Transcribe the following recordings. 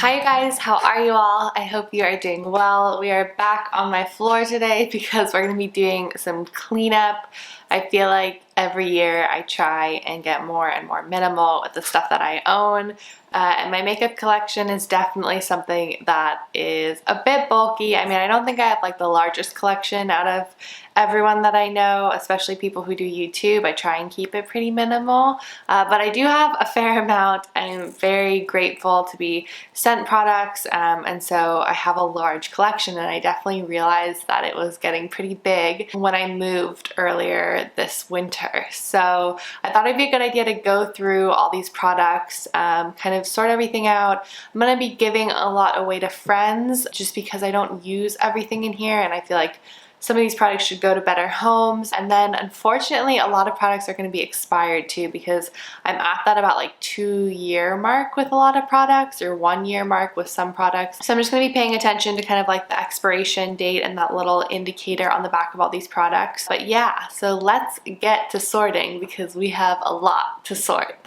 Hi you guys, how are you all? I hope you are doing well. We are back on my floor today because we're going to be doing some cleanup. I feel like every year I try and get more and more minimal with the stuff that I own. And my makeup collection is definitely something that is a bit bulky. I mean, I don't think I have like the largest collection out of everyone that I know, especially people who do YouTube. I try and keep it pretty minimal, but I do have a fair amount. I'm very grateful to be sent products, and so I have a large collection, and I definitely realized that it was getting pretty big when I moved earlier this winter. So I thought it'd be a good idea to go through all these products, kind of sort everything out. I'm going to be giving a lot away to friends just because I don't use everything in here, and I feel like some of these products should go to better homes. And then unfortunately a lot of products are going to be expired too, because I'm at that about like 2-year mark with a lot of products, or 1-year mark with some products. So I'm just going to be paying attention to kind of like the expiration date and that little indicator on the back of all these products. But yeah, so let's get to sorting because we have a lot to sort.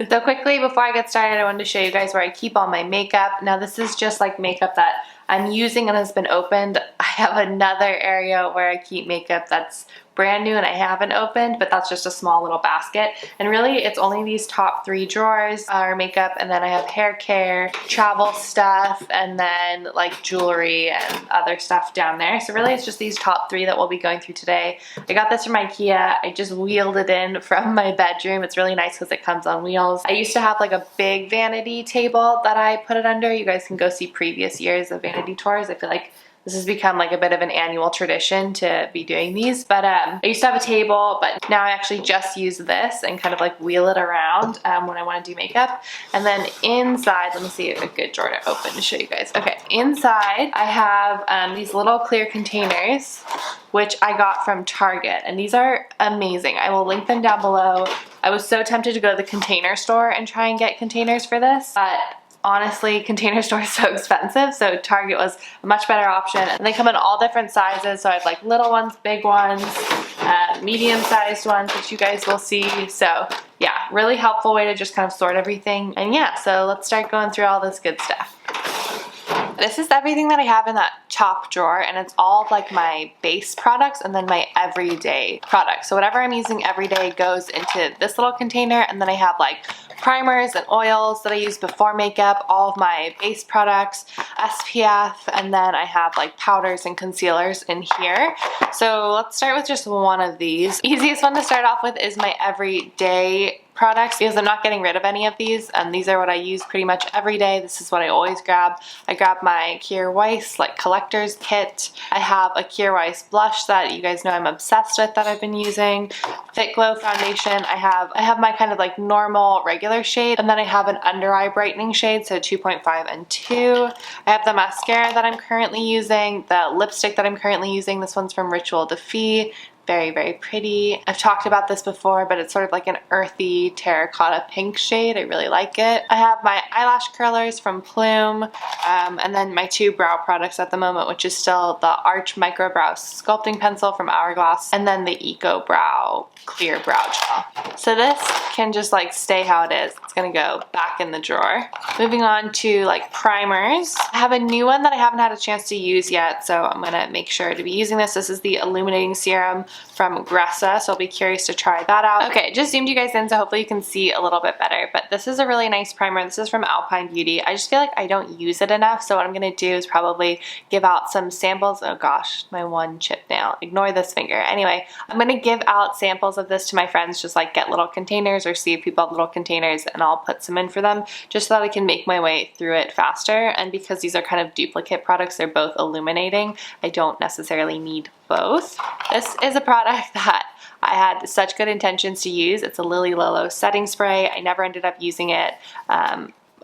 So quickly before I get started, I wanted to show you guys where I keep all my makeup. Now this is just like makeup that I'm using and has been opened. I have another area where I keep makeup that's brand new and I haven't opened, but that's just a small little basket. And really it's only these top 3 drawers are makeup, and then I have hair care, travel stuff, and then like jewelry and other stuff down there. So really it's just these top 3 that we'll be going through today. I got this from IKEA. I just wheeled it in from my bedroom. It's really nice because it comes on wheels. I used to have like a big vanity table that I put it under. You guys can go see previous years of vanity tours. I feel like this has become like a bit of an annual tradition to be doing these, but I used to have a table, but now I actually just use this and kind of like wheel it around when I want to do makeup. And then inside, let me see a good drawer to open to show you guys. Okay, inside I have these little clear containers, which I got from Target, and these are amazing. I will link them down below. I was so tempted to go to the Container Store and try and get containers for this, but honestly, Container Store is so expensive, so Target was a much better option. And they come in all different sizes, so I have like little ones, big ones, medium-sized ones, which you guys will see. So yeah, really helpful way to just kind of sort everything. And yeah, so let's start going through all this good stuff. This is everything that I have in that top drawer, and it's all of like my base products and then my everyday products. So whatever I'm using every day goes into this little container, and then I have like primers and oils that I use before makeup, all of my base products, SPF, and then I have like powders and concealers in here. So let's start with just one of these. Easiest one to start off with is my everyday products, because I'm not getting rid of any of these, and these are what I use pretty much every day. This is what I always grab. I grab my Kjaer Weis like collector's kit. I have a Kjaer Weis blush that you guys know I'm obsessed with that I've been using. Fit Glow foundation. I have my kind of like normal regular shade, and then I have an under eye brightening shade, so 2.5 and 2. I have the mascara that I'm currently using, the lipstick that I'm currently using. This one's from Ritual de Fille. Very, very pretty. I've talked about this before, but it's sort of like an earthy terracotta pink shade. I really like it. I have my eyelash curlers from Plume, and then my 2 brow products at the moment, which is still the Arch Micro Brow Sculpting Pencil from Hourglass, and then the Eco Brow Clear Brow Gel. So this can just like stay how it is. It's gonna go back in the drawer. Moving on to like primers. I have a new one that I haven't had a chance to use yet, so I'm gonna make sure to be using this. This is the Illuminating Serum from Gressa, so I'll be curious to try that out. Okay, just zoomed you guys in, so hopefully you can see a little bit better, but this is a really nice primer. This is from Alpine Beauty. I just feel like I don't use it enough, so what I'm gonna do is probably give out some samples. Oh gosh, my one chip nail. Ignore this finger. Anyway, I'm gonna give out samples of this to my friends, just like get little containers or see if people have little containers, and I'll put some in for them just so that I can make my way through it faster. And because these are kind of duplicate products, they're both illuminating, I don't necessarily need both. This is a product that I had such good intentions to use. It's a Lily Lolo setting spray. I never ended up using it.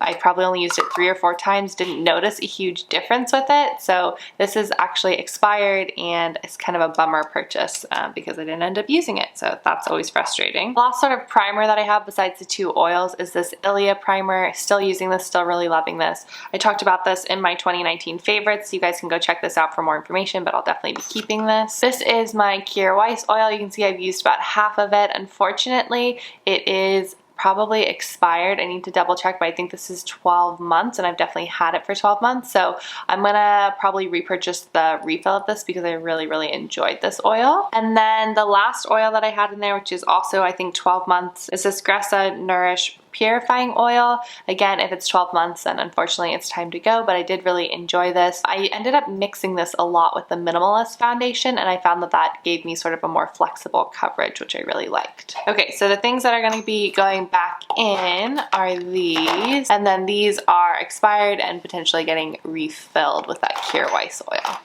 I probably only used it 3 or 4 times, didn't notice a huge difference with it. So this is actually expired, and it's kind of a bummer purchase because I didn't end up using it. So that's always frustrating. The last sort of primer that I have besides the 2 oils is this Ilia primer. Still using this, still really loving this. I talked about this in my 2019 favorites. You guys can go check this out for more information, but I'll definitely be keeping this. This is my Kjaer Weis oil. You can see I've used about half of it. Unfortunately, it is probably expired. I need to double check, but I think this is 12 months and I've definitely had it for 12 months. So I'm gonna probably repurchase the refill of this because I really, really enjoyed this oil. And then the last oil that I had in there, which is also I think 12 months, is this Gressa Nourish Purifying Oil. Again, if it's 12 months, then unfortunately it's time to go, but I did really enjoy this. I ended up mixing this a lot with the Minimalist foundation, and I found that that gave me sort of a more flexible coverage, which I really liked. Okay, so the things that are going to be going back in are these, and then these are expired and potentially getting refilled with that Cure Weiss oil.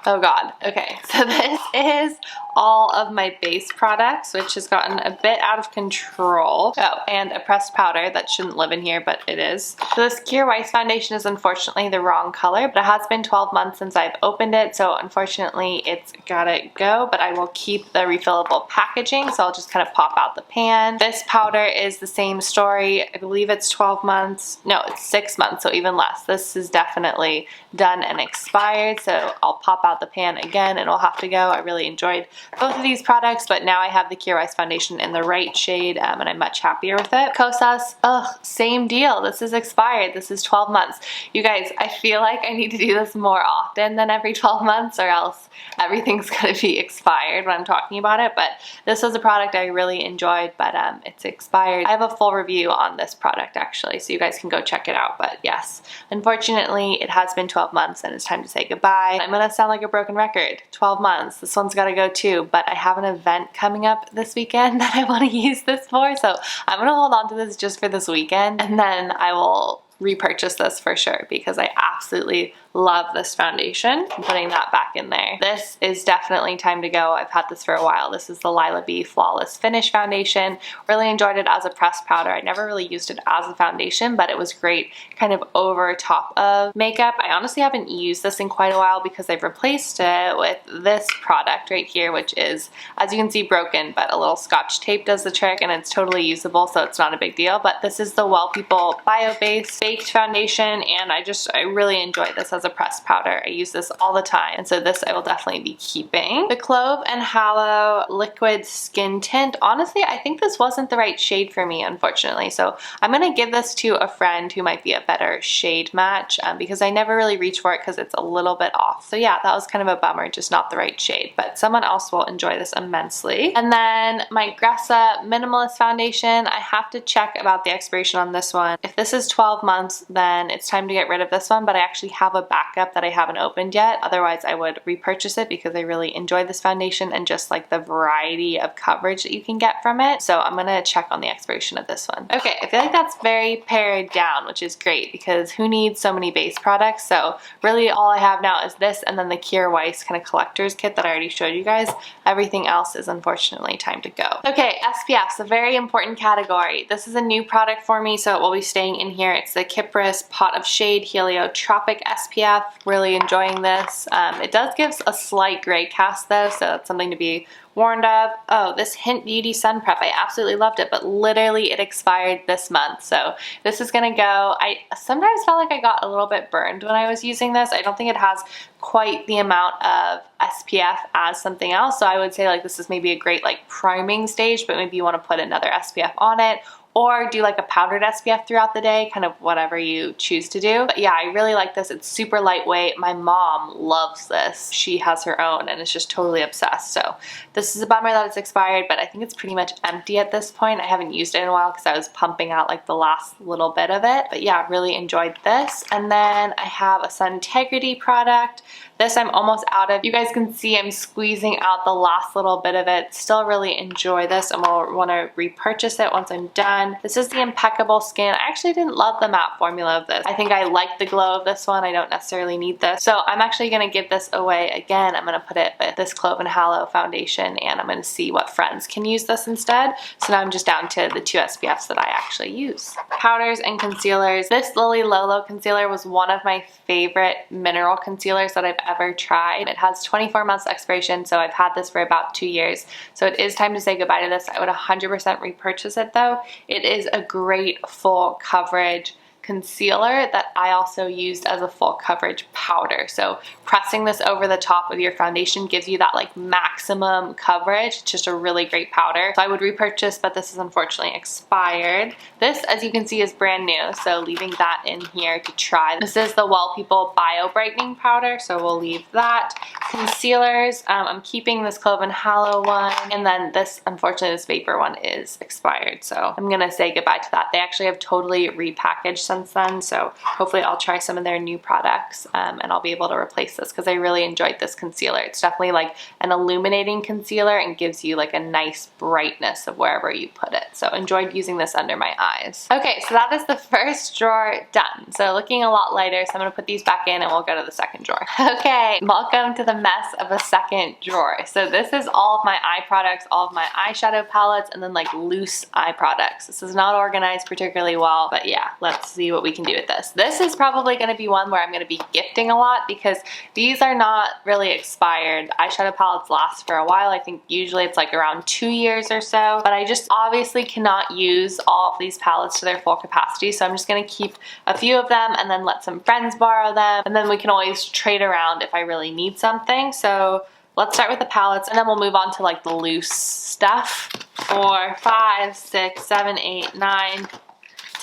Oh God, okay, so this is all of my base products, which has gotten a bit out of control. Oh, and a pressed powder that shouldn't live in here, but it is. So this Cure Weiss foundation is unfortunately the wrong color, but it has been 12 months since I've opened it, so unfortunately it's gotta go, but I will keep the refillable packaging, so I'll just kind of pop out the pan. This powder is the same story. I believe it's 12 months. No, it's 6 months, so even less. This is definitely done and expired, so I'll pop out the pan again and it'll have to go. I really enjoyed both of these products, but now I have the Cure Weiss foundation in the right shade and I'm much happier with it. Kosas, ugh, same deal. This is expired. This is 12 months. You guys, I feel like I need to do this more often than every 12 months or else everything's gonna be expired when I'm talking about it, but this was a product I really enjoyed, but it's expired. I have a full review on this product actually, so you guys can go check it out, but yes, unfortunately it has been 12 months and it's time to say goodbye. I'm gonna sound like a broken record. 12 months. This one's gotta go too, but I have an event coming up this weekend that I want to use this for, so I'm gonna hold on to this just for this weekend and then I will repurchase this for sure because I absolutely love this foundation. I'm putting that back in there. This is definitely time to go. I've had this for a while. This is the Lila B Flawless Finish Foundation. Really enjoyed it as a pressed powder. I never really used it as a foundation, but it was great kind of over top of makeup. I honestly haven't used this in quite a while because I've replaced it with this product right here, which is, as you can see, broken, but a little scotch tape does the trick and it's totally usable, so it's not a big deal. But this is the Well People Bio Base Baked Foundation, and I really enjoy this as a pressed powder. I use this all the time, and so this I will definitely be keeping. The Clove and Hallow Liquid Skin Tint. Honestly, I think this wasn't the right shade for me, unfortunately, so I'm gonna give this to a friend who might be a better shade match because I never really reach for it because it's a little bit off. So yeah, that was kind of a bummer, just not the right shade, but someone else will enjoy this immensely. And then my Gressa Minimalist Foundation, I have to check about the expiration on this one. If this is 12 months, then it's time to get rid of this one, but I actually have a backup that I haven't opened yet. Otherwise, I would repurchase it because I really enjoyed this foundation and just like the variety of coverage that you can get from it. So I'm gonna check on the expiration of this one. Okay, I feel like that's very pared down, which is great because who needs so many base products? So really all I have now is this and then the Cure Weiss kind of collector's kit that I already showed you guys. Everything else is unfortunately time to go. Okay, SPFs, a very important category. This is a new product for me, so it will be staying in here. It's the Kypris Pot of Shade Heliotropic SPF. Really enjoying this. It does give a slight gray cast though, so that's something to be warned of. Oh, this Hint Beauty Sun Prep, I absolutely loved it, but literally it expired this month, so this is gonna go. I sometimes felt like I got a little bit burned when I was using this. I don't think it has quite the amount of SPF as something else, so I would say like this is maybe a great like priming stage, but maybe you want to put another SPF on it or do like a powdered SPF throughout the day, kind of whatever you choose to do. But yeah, I really like this. It's super lightweight. My mom loves this. She has her own and is just totally obsessed. So this is a bummer that it's expired, but I think it's pretty much empty at this point. I haven't used it in a while because I was pumping out like the last little bit of it. But yeah, really enjoyed this. And then I have a Suntegrity product. This I'm almost out of. You guys can see I'm squeezing out the last little bit of it. Still really enjoy this and will want to repurchase it once I'm done. This is the Impeccable Skin. I actually didn't love the matte formula of this. I think I like the glow of this one. I don't necessarily need this. So I'm actually going to give this away again. I'm going to put it with this Clove and Hallow foundation and I'm going to see what friends can use this instead. So now I'm just down to the 2 SPFs that I actually use. Powders and concealers. This Lily Lolo concealer was one of my favorite mineral concealers that I've ever tried. It has 24 months expiration, so I've had this for about 2 years. So it is time to say goodbye to this. I would 100% repurchase it though. It is a great full coverage concealer that I also used as a full coverage powder. So pressing this over the top of your foundation gives you that like maximum coverage. It's just a really great powder. So I would repurchase, but this is unfortunately expired. This, as you can see, is brand new, so leaving that in here to try. This is the Well People Bio Brightening Powder, so we'll leave that. Concealers, I'm keeping this Clove and Hallow one, and then this, unfortunately, this Vapor one is expired, so I'm gonna say goodbye to that. They actually have totally repackaged since then, so hopefully I'll try some of their new products and I'll be able to replace this because I really enjoyed this concealer. It's definitely like an illuminating concealer and gives you like a nice brightness of wherever you put it. So enjoyed using this under my eyes. Okay, so that is the first drawer done. So looking a lot lighter, so I'm gonna put these back in and we'll go to the second drawer. Okay, welcome to the mess of a second drawer. So this is all of my eye products, all of my eyeshadow palettes, and then like loose eye products. This is not organized particularly well, but yeah, let's see what we can do with this. This is probably gonna be one where I'm gonna be gifting a lot because these are not really expired. Eyeshadow palettes last for a while. I think usually it's like around 2 years or so, but I just obviously cannot use all of these palettes to their full capacity, so I'm just gonna keep a few of them and then let some friends borrow them, and then we can always trade around if I really need something. So let's start with the palettes and then we'll move on to like the loose stuff. 4, 5, 6, 7, 8, 9,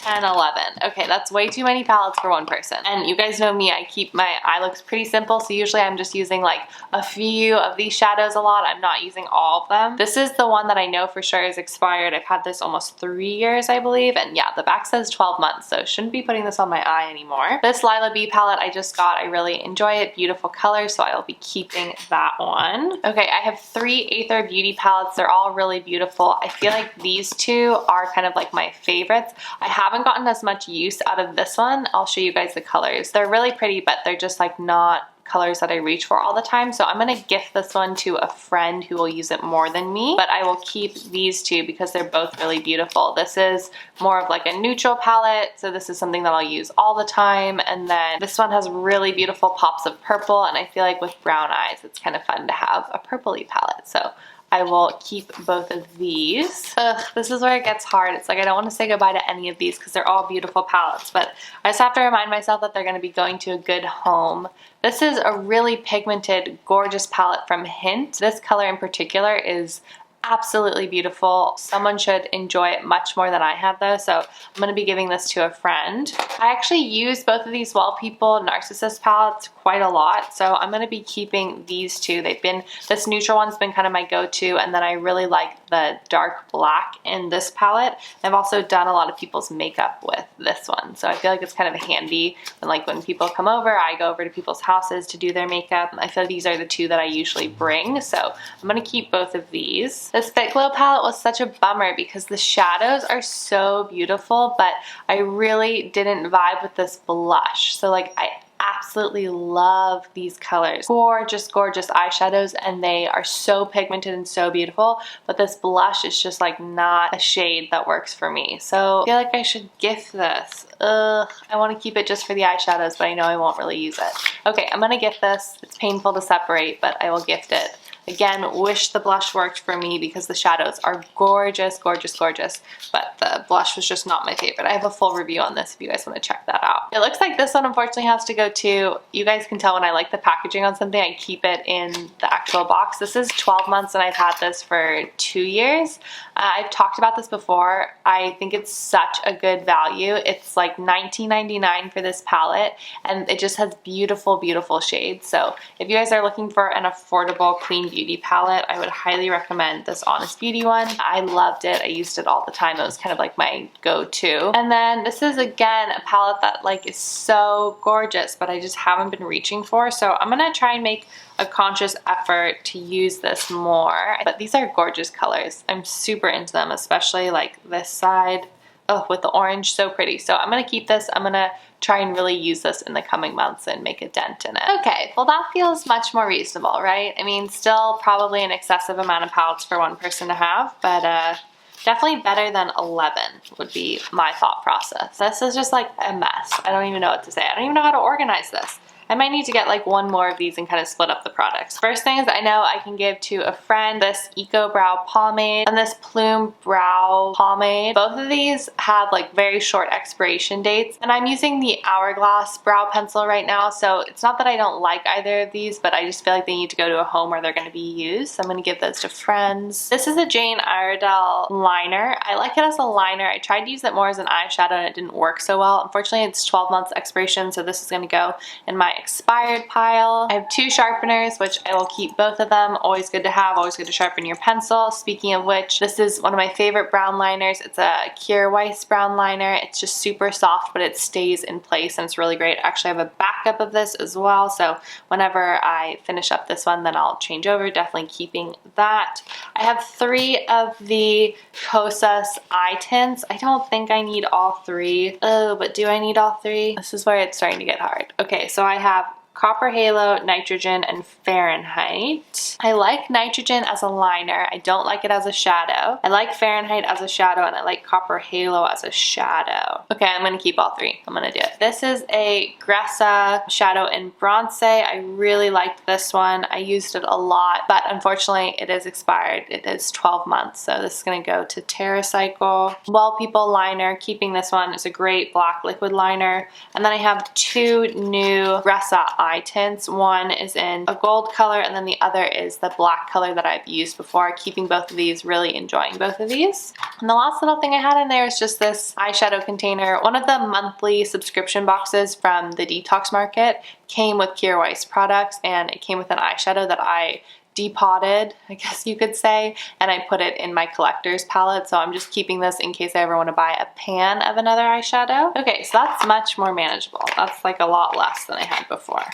10, 11. Okay, that's way too many palettes for one person. And you guys know me, I keep my eye looks pretty simple, so usually I'm just using like a few of these shadows a lot. I'm not using all of them. This is the one that I know for sure is expired. I've had this almost 3 years, I believe, and yeah, the back says 12 months, so shouldn't be putting this on my eye anymore. This Lila B palette I just got, I really enjoy it. Beautiful color, so I'll be keeping that one. Okay, I have 3 Aether Beauty palettes. They're all really beautiful. I feel like these two are kind of like my favorites. I haven't gotten as much use out of this one. I'll show you guys the colors. They're really pretty, but they're just like not colors that I reach for all the time. So I'm gonna gift this one to a friend who will use it more than me, but I will keep these two because they're both really beautiful. This is more of like a neutral palette, so this is something that I'll use all the time. And then this one has really beautiful pops of purple, and I feel like with brown eyes, it's kind of fun to have a purpley palette. So I will keep both of these. Ugh, this is where it gets hard. It's like I don't want to say goodbye to any of these because they're all beautiful palettes, but I just have to remind myself that they're going to be going to a good home. This is a really pigmented, gorgeous palette from Hint. This color in particular is absolutely beautiful. Someone should enjoy it much more than I have though, so I'm going to be giving this to a friend. I actually use both of these Well People Narcissist palettes quite a lot, so I'm going to be keeping these two. They've been, this neutral one's been kind of my go-to, and then I really like the dark black in this palette. I've also done a lot of people's makeup with this one, so I feel like it's kind of handy, and like when people come over, I go over to people's houses to do their makeup. I feel like these are the two that I usually bring, so I'm going to keep both of these. This Fit Glow palette was such a bummer because the shadows are so beautiful, but I really didn't vibe with this blush. So like I absolutely love these colors. Gorgeous, gorgeous eyeshadows, and they are so pigmented and so beautiful, but this blush is just like not a shade that works for me. So I feel like I should gift this. Ugh, I want to keep it just for the eyeshadows, but I know I won't really use it. Okay, I'm gonna gift this. It's painful to separate, but I will gift it. Again, wish the blush worked for me because the shadows are gorgeous, gorgeous, gorgeous, but the blush was just not my favorite. I have a full review on this if you guys want to check that out. It looks like this one unfortunately has to go to, you guys can tell when I like the packaging on something, I keep it in the actual box. This is 12 months and I've had this for 2 years. I've talked about this before. I think it's such a good value. It's like $19.99 for this palette, and it just has beautiful, beautiful shades. So if you guys are looking for an affordable, clean beauty palette, I would highly recommend this Honest Beauty one. I loved it. I used it all the time. It was kind of like my go-to. And then this is again a palette that like is so gorgeous, but I just haven't been reaching for. So I'm gonna try and make a conscious effort to use this more. But these are gorgeous colors. I'm super into them, especially like this side. Oh, with the orange, so pretty. So I'm gonna keep this. I'm gonna try and really use this in the coming months and make a dent in it. Okay, well that feels much more reasonable, right? I mean, still probably an excessive amount of palettes for one person to have, but definitely better than 11 would be my thought process. This is just like a mess. I don't even know what to say. I don't even know how to organize this. I might need to get like one more of these and kind of split up the products. First thing is I know I can give to a friend this Eco Brow Pomade and this Plume Brow Pomade. Both of these have like very short expiration dates, and I'm using the Hourglass brow pencil right now, so it's not that I don't like either of these, but I just feel like they need to go to a home where they're going to be used. So I'm going to give those to friends. This is a Jane Iredale liner. I like it as a liner. I tried to use it more as an eyeshadow and it didn't work so well. Unfortunately, it's 12 months expiration, so this is going to go in my expired pile. I have two sharpeners, which I will keep both of them. Always good to have, always good to sharpen your pencil. Speaking of which, this is one of my favorite brown liners. It's a Kierra Weiss brown liner. It's just super soft, but it stays in place and it's really great. Actually, I have a backup of this as well, so whenever I finish up this one, then I'll change over. Definitely keeping that. I have 3 of the Kosas eye tints. I don't think I need all 3. Oh, but do I need all 3? This is where it's starting to get hard. Okay, so I have Copper Halo, Nitrogen, and Fahrenheit. I like Nitrogen as a liner. I don't like it as a shadow. I like Fahrenheit as a shadow, and I like Copper Halo as a shadow. Okay, I'm gonna keep all 3. I'm gonna do it. This is a Gressa shadow in Bronze. I really liked this one. I used it a lot, but unfortunately it is expired. It is 12 months, so this is gonna go to TerraCycle. Well People liner, keeping this one. It's a great black liquid liner. And then I have 2 new Gressa eye tints. One is in a gold color and then the other is the black color that I've used before. Keeping both of these, really enjoying both of these. And the last little thing I had in there is just this eyeshadow container. One of the monthly subscription boxes from the Detox Market came with Kierra Weiss products, and it came with an eyeshadow that I depotted, I guess you could say, and I put it in my collector's palette, so I'm just keeping this in case I ever want to buy a pan of another eyeshadow. Okay, so that's much more manageable. That's like a lot less than I had before.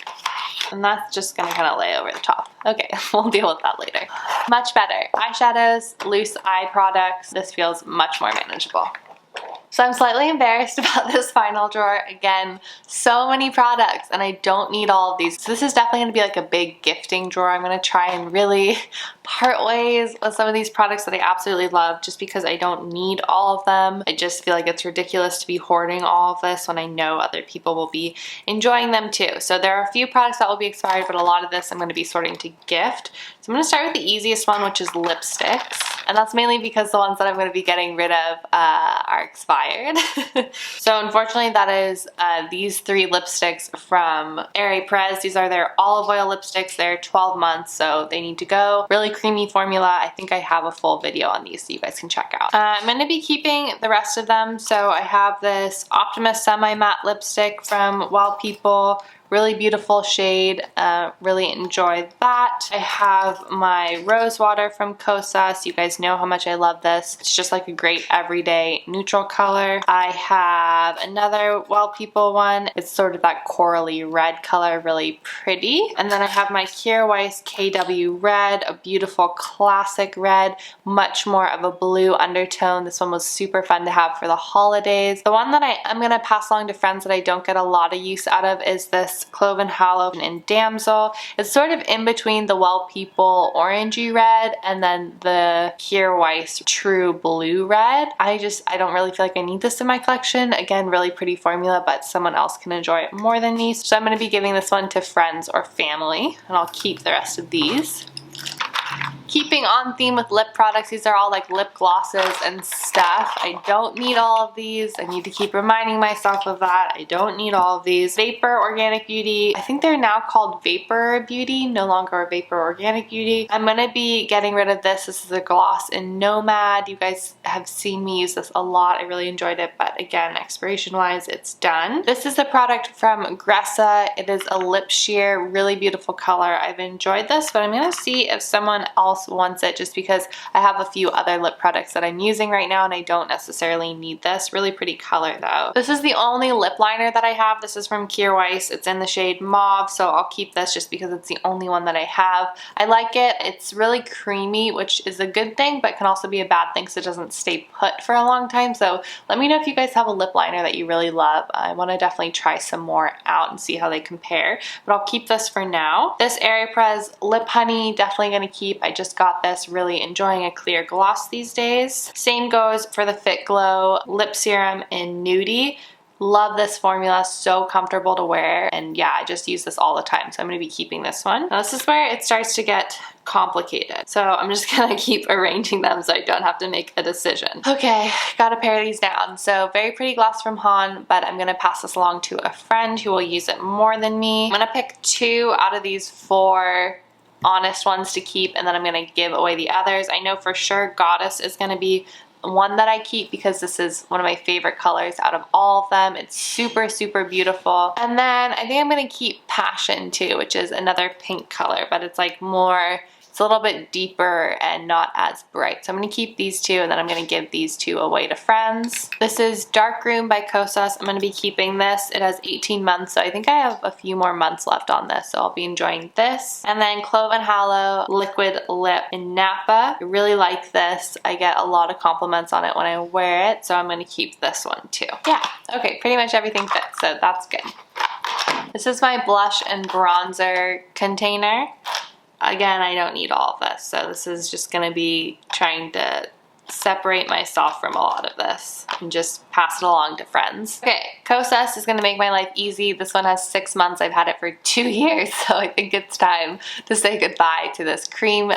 And that's just gonna kind of lay over the top. Okay, we'll deal with that later. Much better. Eyeshadows, loose eye products. This feels much more manageable. So I'm slightly embarrassed about this final drawer. Again, so many products and I don't need all of these. So this is definitely going to be like a big gifting drawer. I'm going to try and really part ways with some of these products that I absolutely love just because I don't need all of them. I just feel like it's ridiculous to be hoarding all of this when I know other people will be enjoying them too. So there are a few products that will be expired, but a lot of this I'm going to be sorting to gift. So I'm going to start with the easiest one, which is lipsticks. And that's mainly because the ones that I'm going to be getting rid of are expired. So unfortunately that is these 3 lipsticks from Aerie-Prez. These are their olive oil lipsticks. They're 12 months, so they need to go. Really creamy formula. I think I have a full video on these so you guys can check out. I'm going to be keeping the rest of them. So I have this Optimus Semi-Matte lipstick from Wild People. Really beautiful shade, really enjoyed that. I have my rose water from Kosas. You guys know how much I love this. It's just like a great everyday neutral color. I have another Wild People one. It's sort of that corally red color, really pretty. And then I have my Kierra Weiss KW Red, a beautiful classic red, much more of a blue undertone. This one was super fun to have for the holidays. The one that I'm gonna pass along to friends that I don't get a lot of use out of is this Cloven Hollow in Damsel. It's sort of in between the Well People orangey red and then the Kierra Weiss true blue red. I don't really feel like I need this in my collection. Again, really pretty formula, but someone else can enjoy it more than me. So I'm going to be giving this one to friends or family, and I'll keep the rest of these. Keeping on theme with lip products, these are all like lip glosses and stuff. I don't need all of these. I need to keep reminding myself of that. I don't need all of these. Vapor Organic Beauty. I think they're now called Vapor Beauty, no longer Vapor Organic Beauty. I'm going to be getting rid of this. This is a gloss in Nomad. You guys have seen me use this a lot. I really enjoyed it, but again, expiration wise, it's done. This is a product from Gressa. It is a lip sheer, really beautiful color. I've enjoyed this, but I'm going to see if someone else wants it just because I have a few other lip products that I'm using right now and I don't necessarily need this. Really pretty color though. This is the only lip liner that I have. This is from Kierra Weiss. It's in the shade Mauve, so I'll keep this just because it's the only one that I have. I like it. It's really creamy, which is a good thing, but can also be a bad thing because it doesn't stay put for a long time. So let me know if you guys have a lip liner that you really love. I want to definitely try some more out and see how they compare, but I'll keep this for now. This Aerie-Prez Lip Honey, definitely going to keep. I just got this, really enjoying a clear gloss these days. Same goes for the Fit Glow Lip Serum in Nudie. Love this formula, so comfortable to wear, and yeah, I just use this all the time, so I'm going to be keeping this one. Now this is where it starts to get complicated, so I'm just gonna keep arranging them so I don't have to make a decision. Okay, gotta pare these down. So very pretty gloss from Han, but I'm gonna pass this along to a friend who will use it more than me. I'm gonna pick 2 out of these 4 honest ones to keep, and then I'm gonna give away the others. I know for sure Goddess is gonna be one that I keep because this is one of my favorite colors out of all of them. It's super, super beautiful. And then I think I'm gonna keep Passion too, which is another pink color, but it's like more, it's a little bit deeper and not as bright. So I'm gonna keep these 2, and then I'm gonna give these 2 away to friends. This is Dark Room by Kosas. I'm gonna be keeping this. It has 18 months, so I think I have a few more months left on this, so I'll be enjoying this. And then Clove and Hallow Liquid Lip in Napa. I really like this. I get a lot of compliments on it when I wear it, so I'm gonna keep this one too. Yeah, okay, pretty much everything fits, so that's good. This is my blush and bronzer container. Again, I don't need all of this, so this is just gonna be trying to separate myself from a lot of this and just pass it along to friends. Okay, Kosas is gonna make my life easy. This one has 6 months. I've had it for 2 years, so I think it's time to say goodbye to this cream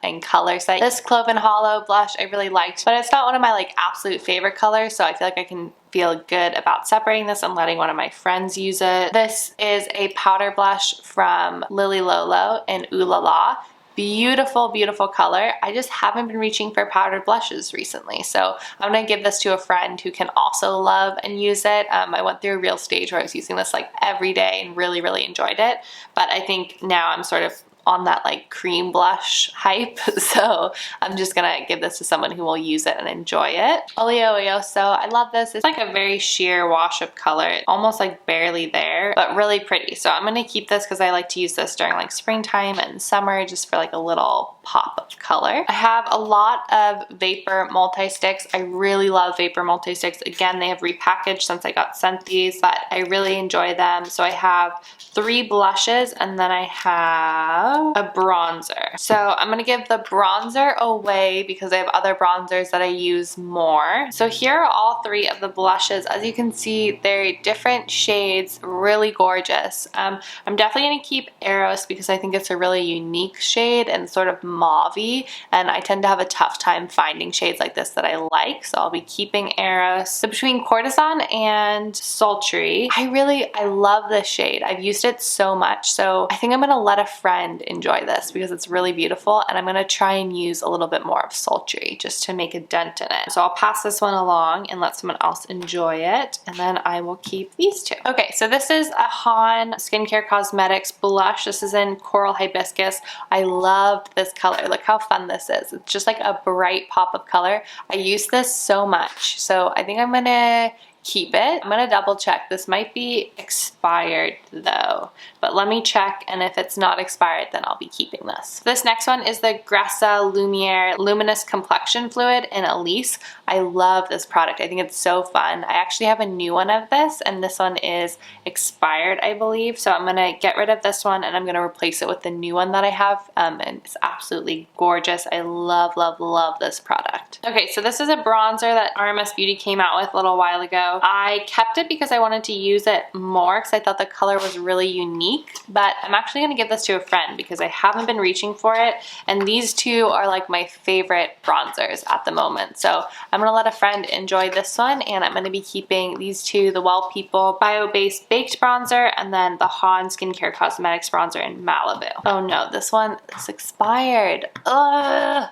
and color set. This Clove and Hollow blush I really liked, but it's not one of my like absolute favorite colors, so I feel like I can feel good about separating this and letting one of my friends use it. This is a powder blush from Lily Lolo in Ooh La La. Beautiful, beautiful color. I just haven't been reaching for powdered blushes recently, so I'm gonna give this to a friend who can also love and use it. I went through a real stage where I was using this like every day and really, really enjoyed it, but I think now I'm sort of on that like cream blush hype, so I'm just gonna give this to someone who will use it and enjoy it. Oleo Oyoso, I love this. It's like a very sheer wash of color, almost like barely there, but really pretty. So I'm gonna keep this because I like to use this during like springtime and summer just for like a little pop of color. I have a lot of Vapor multi-sticks. I really love Vapor multi-sticks. Again, they have repackaged since I got sent these, but I really enjoy them. So I have 3 blushes and then I have a bronzer. So I'm gonna give the bronzer away because I have other bronzers that I use more. So here are all 3 of the blushes. As you can see, they're different shades, really gorgeous. I'm definitely gonna keep Eros because I think it's a really unique shade and sort of mauve-y, and I tend to have a tough time finding shades like this that I like, so I'll be keeping Eros. So between Courtesan and Sultry, I love this shade. I've used it so much, so I think I'm gonna let a friend enjoy this because it's really beautiful, and I'm gonna try and use a little bit more of Sultry just to make a dent in it. So I'll pass this one along and let someone else enjoy it, and then I will keep these 2. Okay, so this is a Han Skincare Cosmetics blush. This is in Coral Hibiscus. I loved this color. Look how fun this is. It's just like a bright pop of color. I use this so much, so I think I'm gonna keep it. I'm gonna double check. This might be expired though, but let me check, and if it's not expired, then I'll be keeping this. This next one is the Gressa Lumiere Luminous Complexion Fluid in Elise. I love this product. I think it's so fun. I actually have a new one of this, and this one is expired, I believe. So I'm gonna get rid of this one, and I'm gonna replace it with the new one that I have, and it's absolutely gorgeous. I love, love, love this product. Okay, so this is a bronzer that RMS Beauty came out with a little while ago. I kept it because I wanted to use it more because I thought the color was really unique, but I'm actually going to give this to a friend because I haven't been reaching for it, and these 2 are like my favorite bronzers at the moment. So I'm going to let a friend enjoy this one, and I'm going to be keeping these 2, the Well People Bio-Based Baked Bronzer and then the Han Skincare Cosmetics Bronzer in Malibu. Oh no, this one is expired. Ugh.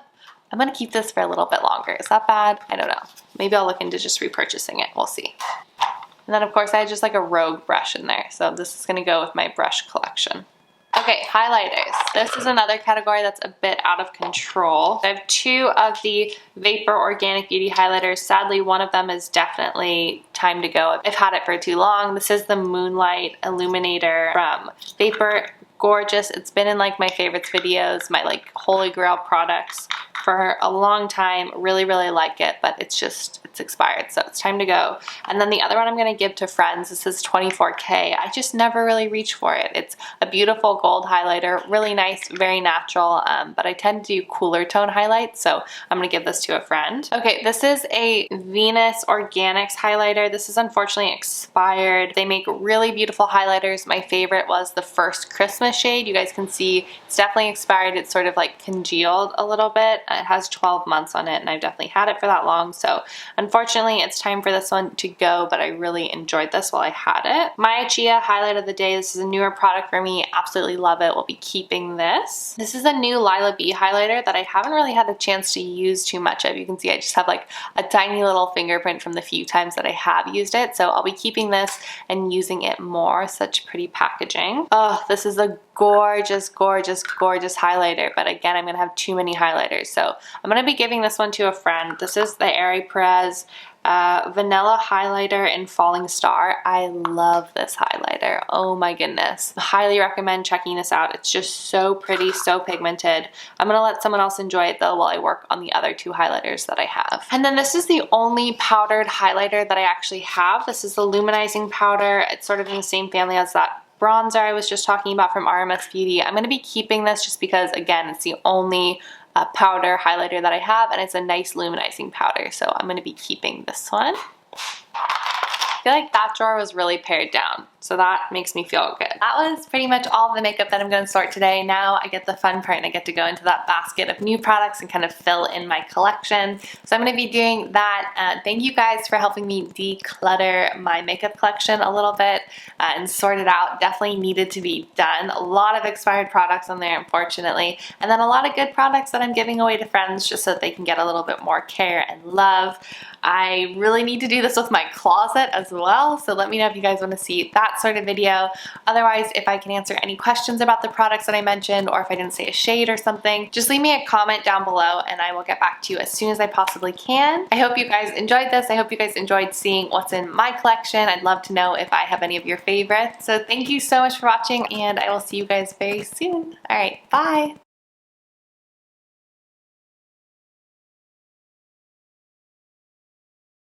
I'm gonna keep this for a little bit longer. Is that bad? I don't know. Maybe I'll look into just repurchasing it. We'll see. And then of course I had just like a rogue brush in there. So this is gonna go with my brush collection. Okay, highlighters. This is another category that's a bit out of control. I have 2 of the Vapor Organic Beauty highlighters. Sadly, one of them is definitely time to go. I've had it for too long. This is the Moonlight Illuminator from Vapor. Gorgeous. It's been in like my favorites videos, my like holy grail products for a long time. Really, really like it, but it's expired, so it's time to go. And then the other one I'm going to give to friends. This is 24K. I just never really reach for it. It's a beautiful gold highlighter, really nice, very natural, but I tend to do cooler tone highlights, so I'm going to give this to a friend. Okay, this is a Venus Organics highlighter. This is unfortunately expired. They make really beautiful highlighters. My favorite was the first Christmas shade. You guys can see it's definitely expired. It's sort of like congealed a little bit. It has 12 months on it, and I've definitely had it for that long, so unfortunately it's time for this one to go, but I really enjoyed this while I had it. My Chia highlight of the day. This is a newer product for me. Absolutely love it. We'll be keeping this. This is a new Lila B highlighter that I haven't really had a chance to use too much of. You can see I just have like a tiny little fingerprint from the few times that I have used it, so I'll be keeping this and using it more. Such pretty packaging. Oh, this is a gorgeous, gorgeous, gorgeous highlighter, but again, I'm gonna have too many highlighters, so I'm gonna be giving this one to a friend. This is the Aerie Perez vanilla highlighter in Falling Star. I love this highlighter. Oh my goodness. Highly recommend checking this out. It's just so pretty, so pigmented. I'm gonna let someone else enjoy it though while I work on the other two highlighters that I have. And then this is the only powdered highlighter that I actually have. This is the Luminizing Powder. It's sort of in the same family as that bronzer I was just talking about from RMS Beauty. I'm going to be keeping this just because, again, it's the only powder highlighter that I have, and it's a nice luminizing powder, so I'm going to be keeping this one. I feel like that drawer was really pared down, so that makes me feel good. That was pretty much all of the makeup that I'm going to sort today. Now I get the fun part and I get to go into that basket of new products and kind of fill in my collection. So I'm going to be doing that. Thank you guys for helping me declutter my makeup collection a little bit and sort it out. Definitely needed to be done. A lot of expired products on there, unfortunately, and then a lot of good products that I'm giving away to friends just so that they can get a little bit more care and love. I really need to do this with my closet as well, so let me know if you guys want to see that sort of video. Otherwise, if I can answer any questions about the products that I mentioned, or if I didn't say a shade or something, just leave me a comment down below and I will get back to you as soon as I possibly can. I hope you guys enjoyed this. I hope you guys enjoyed seeing what's in my collection. I'd love to know if I have any of your favorites. So thank you so much for watching, and I will see you guys very soon. All right, bye.